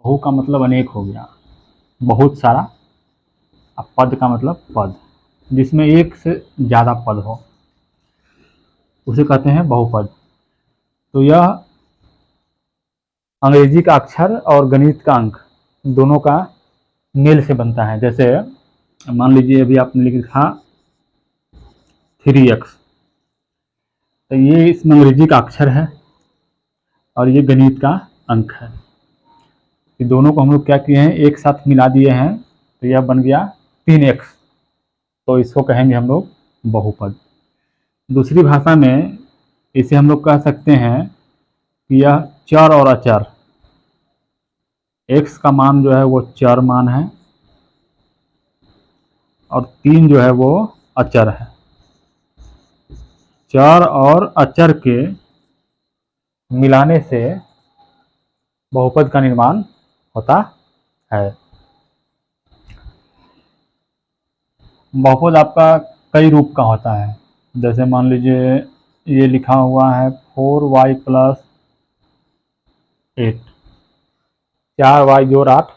बहु का मतलब अनेक हो गया, बहुत सारा। अब पद का मतलब पद, जिसमें एक से ज़्यादा पद हो उसे कहते हैं बहुपद। तो यह अंग्रेजी का अक्षर और गणित का अंक दोनों का मेल से बनता है। जैसे मान लीजिए अभी आपने लिखा 3x, तो ये इसमें अंग्रेजी का अक्षर है और ये गणित का अंक है। ये दोनों को हम लोग क्या किए हैं, एक साथ मिला दिए हैं, तो यह बन गया 3x। तो इसको कहेंगे हम लोग बहुपद। दूसरी भाषा में इसे हम लोग कह सकते हैं कि यह चर और अचर, x का मान जो है वो चर मान है और 3 जो है वो अचर है। चर और अचर के मिलाने से बहुपद का निर्माण होता है। बहुपद आपका कई रूप का होता है। जैसे मान लीजिए ये लिखा हुआ है 4y + 8, 4y जोड़ 8,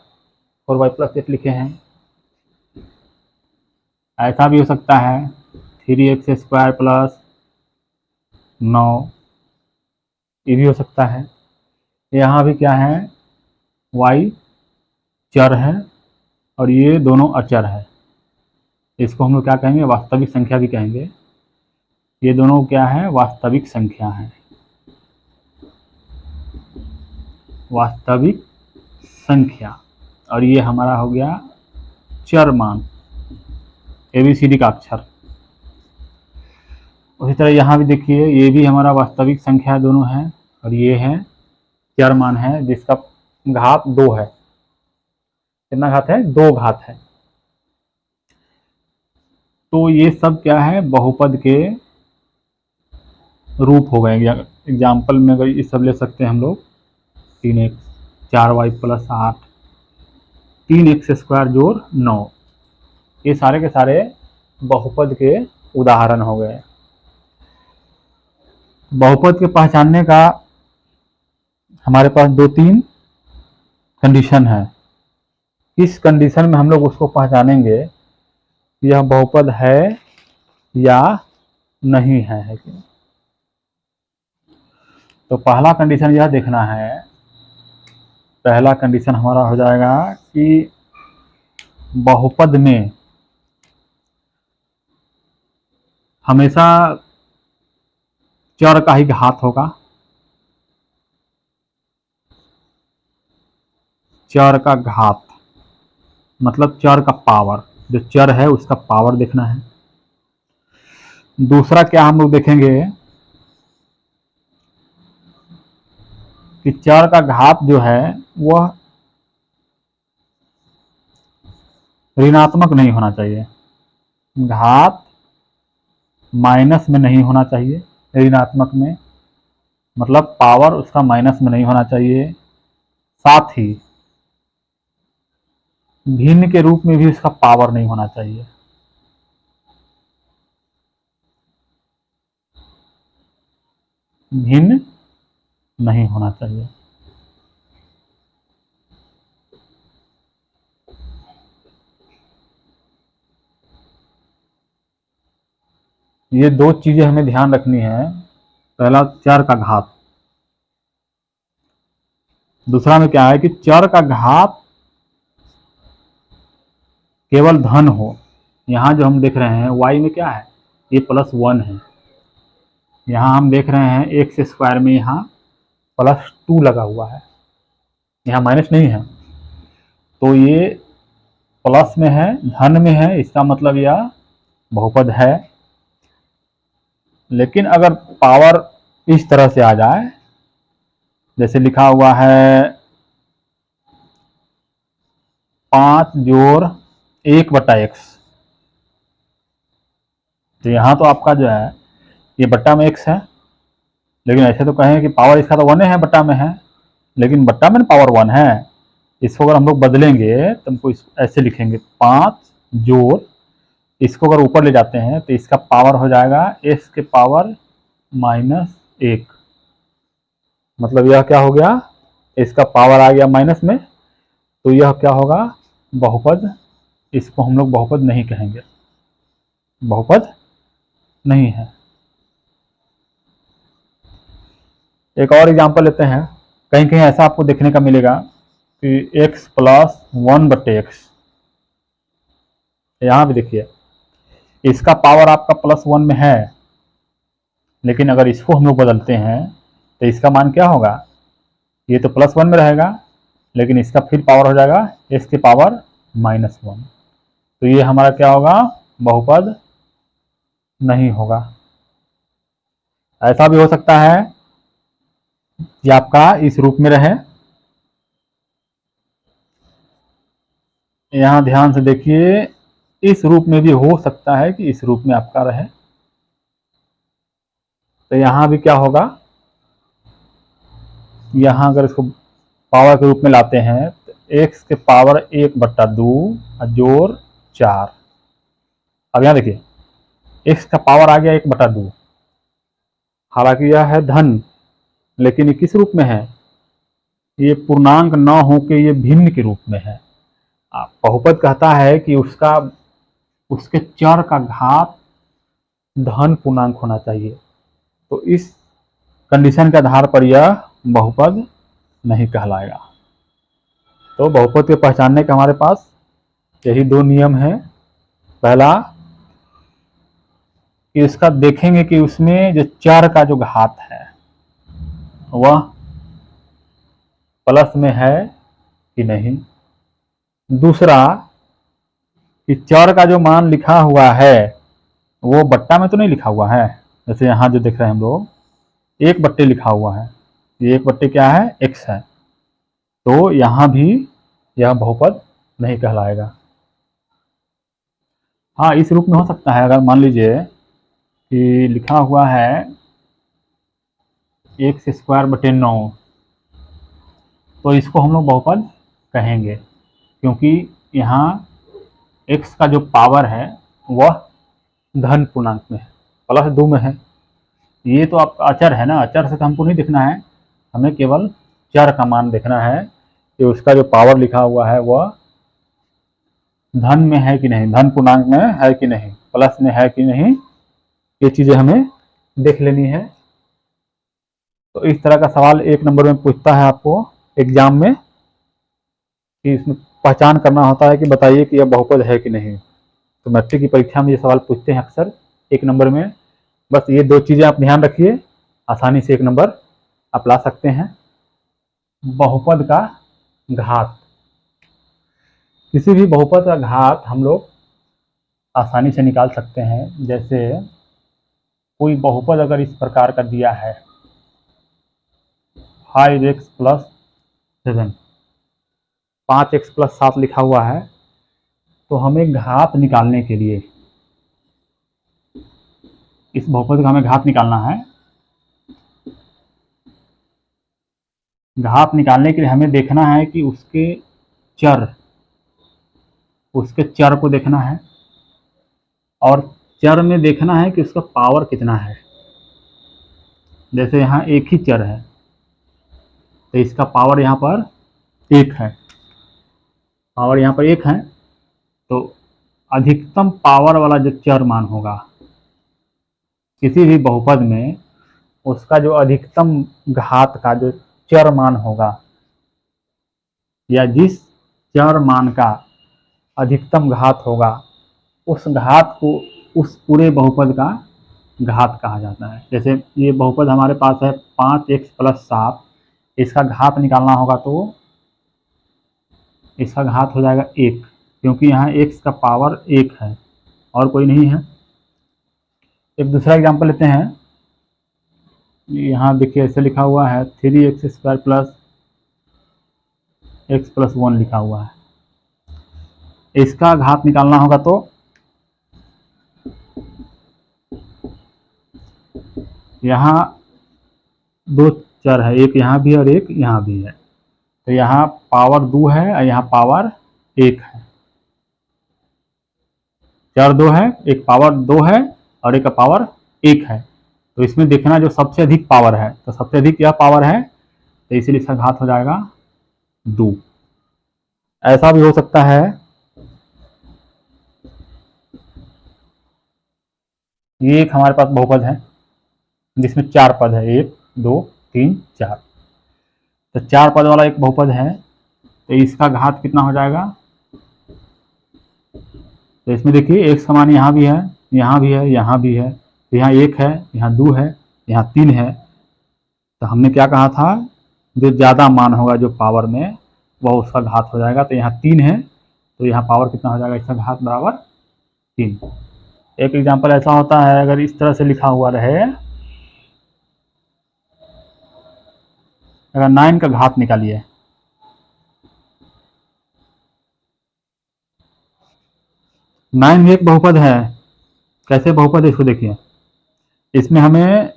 4y + 8 लिखे हैं। ऐसा भी हो सकता है 3x² + 9, ये भी हो सकता है। यहाँ भी क्या है, y चर है और ये दोनों अचर है। इसको हम लोग क्या कहेंगे, वास्तविक संख्या भी कहेंगे। ये दोनों क्या है, वास्तविक संख्या है। वास्तविक संख्या, और ये हमारा हो गया चर मान, ABCD का अक्षर। उसी तरह यहाँ भी देखिए, ये भी हमारा वास्तविक संख्या दोनों है और ये है चर मान है, जिसका घात 2 है। कितना घात है, 2 घात है। तो ये सब क्या है, बहुपद के रूप हो गए। एग्जाम्पल में अगर ये सब ले सकते हैं हम लोग, 3x, 4y + 8, 3x² जोड़ 9, ये सारे के सारे बहुपद के उदाहरण हो गए। बहुपद के पहचानने का हमारे पास 2-3 कंडीशन है। इस कंडीशन में हम लोग उसको पहचानेंगे कि यह बहुपद है या नहीं है कि। तो पहला कंडीशन यह देखना है, पहला कंडीशन हमारा हो जाएगा कि बहुपद में हमेशा चर का ही घात होगा। चर का घात मतलब चर का पावर, जो चर है उसका पावर देखना है। दूसरा क्या हम लोग देखेंगे कि चर का घात जो है वह ऋणात्मक नहीं होना चाहिए। घात माइनस में नहीं होना चाहिए, ऋणात्मक में, मतलब पावर उसका माइनस में नहीं होना चाहिए। साथ ही भिन्न के रूप में भी उसका पावर नहीं होना चाहिए। भिन्न नहीं होना चाहिए। ये 2 चीजें हमें ध्यान रखनी है। पहला चर का घात, दूसरा में क्या है कि चर का घात केवल धन हो। यहाँ जो हम देख रहे हैं y में क्या है, ये +1 है। यहाँ हम देख रहे हैं x² में यहाँ +2 लगा हुआ है, यहाँ माइनस नहीं है। तो ये प्लस में है, धन में है, इसका मतलब यह बहुपद है। लेकिन अगर पावर इस तरह से आ जाए, जैसे लिखा हुआ है 5 जोड़ 1/x, तो यहाँ तो आपका जो है ये बट्टा में x है, लेकिन ऐसे तो कहें कि पावर इसका तो 1 है, बट्टा में है, लेकिन बट्टा में पावर 1 है। इसको अगर हम लोग बदलेंगे तो हमको ऐसे लिखेंगे 5 जोड़, इसको अगर ऊपर ले जाते हैं तो इसका पावर हो जाएगा x के पावर -1। मतलब यह क्या हो गया, इसका पावर आ गया माइनस में, तो यह क्या होगा, बहुपद। इसको हम लोग बहुपद नहीं कहेंगे, बहुपद नहीं है। एक और एग्जांपल लेते हैं। कहीं कहीं ऐसा आपको देखने का मिलेगा कि x प्लस 1/x, यहाँ भी देखिए इसका पावर आपका +1 में है, लेकिन अगर इसको हम लोग बदलते हैं तो इसका मान क्या होगा, ये तो +1 में रहेगा, लेकिन इसका फिर पावर हो जाएगा x की पावर -1। तो ये हमारा क्या होगा, बहुपद नहीं होगा। ऐसा भी हो सकता है कि आपका इस रूप में रहे, यहाँ ध्यान से देखिए, इस रूप में भी हो सकता है कि इस रूप में आपका रहे। तो यहाँ भी क्या होगा, यहाँ अगर इसको पावर के रूप में लाते हैं तो x के पावर 1/2 जोड़ 4। अब यहाँ देखिए x का पावर आ गया 1/2, हालांकि यह है धन, लेकिन ये किस रूप में है, ये पूर्णांक न हो के ये भिन्न के रूप में है। बहुपद कहता है कि उसके चर का घात धन पूर्णांक होना चाहिए। तो इस कंडीशन के आधार पर यह बहुपद नहीं कहलाएगा। तो बहुपद को पहचानने का हमारे पास यही 2 नियम हैं। पहला कि इसका देखेंगे कि उसमें जो चर का जो घात है वह प्लस में है कि नहीं। दूसरा कि चर का जो मान लिखा हुआ है वो बट्टा में तो नहीं लिखा हुआ है, जैसे यहाँ जो देख रहे हैं हम लोग 1/, लिखा हुआ है, ये 1/, क्या है, x है। तो यहाँ भी यह बहुपद नहीं कहलाएगा। हाँ, इस रूप में हो सकता है, अगर मान लीजिए कि लिखा हुआ है x²/9, तो इसको हम लोग बहुपद कहेंगे, क्योंकि यहाँ x का जो पावर है वह धन पूर्णांक में है, +2 में है। ये तो आपका अचर है ना, अचर से तो हमको नहीं देखना है, हमें केवल चर का मान देखना है कि उसका जो पावर लिखा हुआ है वह धन में है कि नहीं, धन पूर्णांक में है कि नहीं, प्लस में है कि नहीं, ये चीज़ें हमें देख लेनी है। तो इस तरह का सवाल 1 नंबर में पूछता है आपको एग्जाम में, कि इसमें पहचान करना होता है कि बताइए कि यह बहुपद है कि नहीं। तो मैट्रिक की परीक्षा में ये सवाल पूछते हैं अक्सर 1 नंबर में। बस ये 2 चीज़ें आप ध्यान रखिए, आसानी से 1 नंबर आप ला सकते हैं। बहुपद का घात, किसी भी बहुपद का घात हम लोग आसानी से निकाल सकते हैं। जैसे कोई बहुपद अगर इस प्रकार का दिया है 5x + 7, 5x + 7 लिखा हुआ है, तो हमें घात निकालने के लिए, इस बहुपद का हमें घात निकालना है। घात निकालने के लिए हमें देखना है कि उसके चर को देखना है, और चर में देखना है कि उसका पावर कितना है। जैसे यहाँ एक ही चर है तो इसका पावर यहाँ पर 1 है, पावर यहाँ पर 1 है, तो अधिकतम पावर वाला जो चर मान होगा किसी भी बहुपद में, उसका जो अधिकतम घात का जो चर मान होगा, या जिस चर मान का अधिकतम घात होगा, उस घात को उस पूरे बहुपद का घात कहा जाता है। जैसे ये बहुपद हमारे पास है 5x + 7, इसका घात निकालना होगा तो इसका घात हो जाएगा 1, क्योंकि यहाँ x का पावर 1 है और कोई नहीं है। एक दूसरा एग्जांपल लेते हैं। यहाँ देखिए ऐसे लिखा हुआ है 3x² + x + 1 लिखा हुआ है, इसका घात निकालना होगा तो यहाँ 2 चर है, एक यहाँ भी और एक यहाँ भी है, तो यहाँ पावर 2 है और यहाँ पावर 1 है। चर 2 है, एक पावर 2 है और एक का पावर 1 है, तो इसमें देखना जो सबसे अधिक पावर है, तो सबसे अधिक यह पावर है, तो इसीलिए इसका घात हो जाएगा 2। ऐसा भी हो सकता है, ये एक हमारे पास बहुपद है जिसमें 4 पद है, 1 2 3 4। तो 4 पद वाला एक बहुपद है, तो इसका घात कितना हो जाएगा? तो इसमें देखिए एक समान यहाँ भी है, यहाँ भी है, यहाँ भी है, तो यहाँ 1 है, यहाँ 2 है, यहाँ 3 है। तो हमने क्या कहा था, जो ज़्यादा मान होगा जो पावर में, वह उसका घात हो जाएगा। तो यहाँ 3 है, तो यहाँ पावर कितना हो जाएगा, इसका घात बराबर 3। एक एग्जाम्पल ऐसा होता है, अगर इस तरह से लिखा हुआ रहे, अगर 9 का घात निकालिए, नाइन एक बहुपद है। कैसे बहुपद है इसको देखिए, इसमें हमें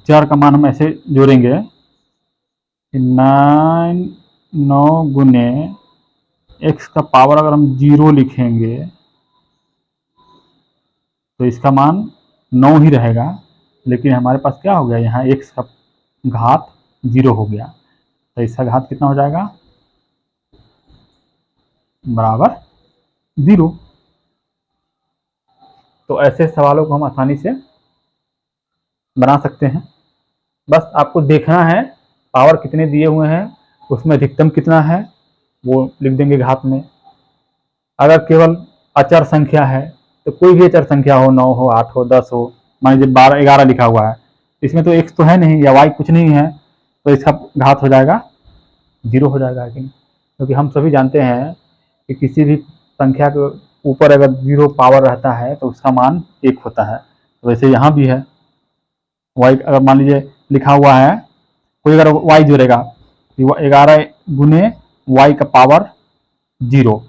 4 का मान हम ऐसे जोड़ेंगे, 9 गुने x का पावर अगर हम 0 लिखेंगे तो इसका मान 9 ही रहेगा, लेकिन हमारे पास क्या हो गया, यहाँ x का घात 0 हो गया। तो इसका घात कितना हो जाएगा, बराबर 0। तो ऐसे सवालों को हम आसानी से बना सकते हैं। बस आपको देखना है पावर कितने दिए हुए हैं, उसमें अधिकतम कितना है वो लिख देंगे घात में। अगर केवल अचर संख्या है तो कोई भी अचर संख्या हो, 9 हो, 8 हो, 10 हो, मान लीजिए 12 11 लिखा हुआ है, इसमें तो x तो है नहीं या y कुछ नहीं है, तो इसका घात हो जाएगा 0 हो जाएगा। क्योंकि हम सभी जानते हैं कि किसी भी संख्या के ऊपर अगर 0 पावर रहता है तो उसका मान 1 होता है। तो वैसे यहाँ भी है, y अगर मान लीजिए लिखा हुआ है, कोई अगर y जोड़ेगा, 11 गुने y का पावर 0,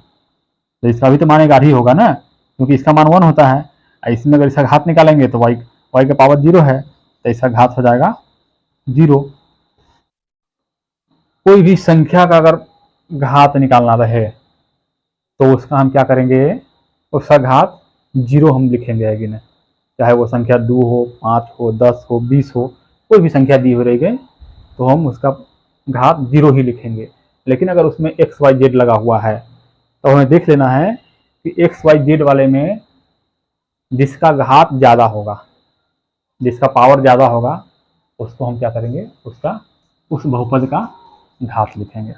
तो इसका भी तो मान 11 ही होगा ना, क्योंकि इसका मान 1 होता है। इसमें अगर इसका घात निकालेंगे तो y का पावर 0 है, तो इसका घात हो जाएगा 0। कोई भी संख्या का अगर घात निकालना रहे तो उसका हम क्या करेंगे, उसका घात 0 हम लिखेंगे आगे में, चाहे वो संख्या 2 हो, 5 हो, 10 हो, 20 हो, कोई भी संख्या दी हो रहेगी तो हम उसका घात 0 ही लिखेंगे। लेकिन अगर उसमें एक्स वाई जेड लगा हुआ है तो हमें देख लेना है कि एक्स वाई जेड वाले में जिसका घात ज़्यादा होगा, जिसका पावर ज़्यादा होगा, उसको हम क्या करेंगे, उसका उस बहुपद का घात लिखेंगे।